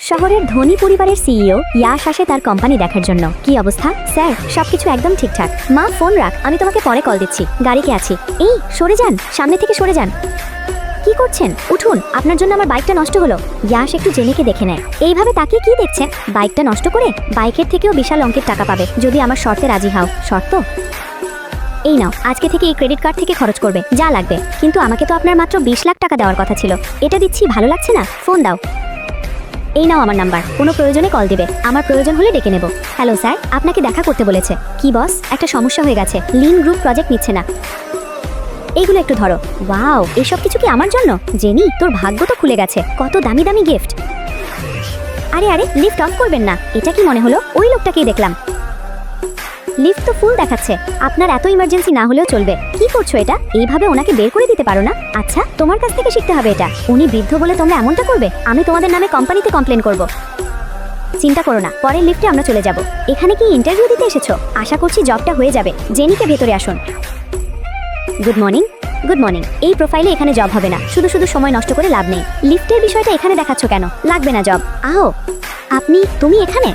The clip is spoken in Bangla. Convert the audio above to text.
শহরের ধনী পরিবারের সিইও ইয়াশ আসে তার কোম্পানি দেখার জন্য। কি অবস্থা স্যার? সবকিছু একদম ঠিকঠাক। মা ফোন রাখ, আমি তোমাকে পরে কল দিচ্ছি, গাড়িতে আছি। এই সরে যান, সামনে থেকে সরে যান। কি করছেন? উঠুন, আপনার জন্য আমার বাইকটা নষ্ট হলো। ইয়াশ একটু জেনেকে দেখে নেয়। এইভাবে তাকে কি দেখছেন? বাইকটা নষ্ট করে বাইকের থেকেও বিশাল অঙ্কের টাকা পাবে যদি আমার শর্তে রাজি হও। শর্ত? এই নাও, আজকে থেকে এই ক্রেডিট কার্ড থেকে খরচ করবে যা লাগবে, কিন্তু আমাকে তো আপনার মাত্র 20 লাখ টাকা দেওয়ার কথা ছিল। এটা দিচ্ছি, ভালো লাগছে না? ফোন দাও। এই নাও আমার নাম্বার, কোনো প্রয়োজনে কল দিবে, আমার প্রয়োজন হলে ডেকে নেব। হ্যালো স্যার, আপনাকে দেখা করতে বলেছে। কি বস? একটা সমস্যা হয়ে গেছে, লিন গ্রুপ প্রজেক্ট নিচ্ছে না। এইগুলো একটু ধরো। ওয়াও, এসব কিছু কি আমার জন্য? জেনি, তোর ভাগ্য তো খুলে গেছে, কত দামি দামি গিফট। আরে আরে, লিফট অফ করবেন না। এটা কি মনে হলো ওই লোকটাকেই দেখলাম? লিফট তো ফুল দেখাচ্ছে। আপনার এত ইমার্জেন্সি না হলেও চলবে। কি করছো এটা? এইভাবে ওনাকে বের করে দিতে পারো না? আচ্ছা, তোমার কাছ থেকে শিখতে হবে এটা। উনি বৃদ্ধ বলে তোমরা এমনটা করবে? আমি তোমাদের নামে কোম্পানিতে কমপ্লেন করব। চিন্তা করো না, পরের লিফটে আমরা চলে যাব। এখানে কি ইন্টারভিউ দিতে এসেছো? আশা করছি জবটা হয়ে যাবে। জেনিকে ভেতরে আসুন। Good morning. Good morning. এই প্রোফাইলে এখানে জব হবে না, শুধু শুধু সময় নষ্ট করে লাভ নেই। লিফটের বিষয়টা এখানে দেখাচ্ছ কেন? লাগবে না জব। আহো। তুমি এখানে?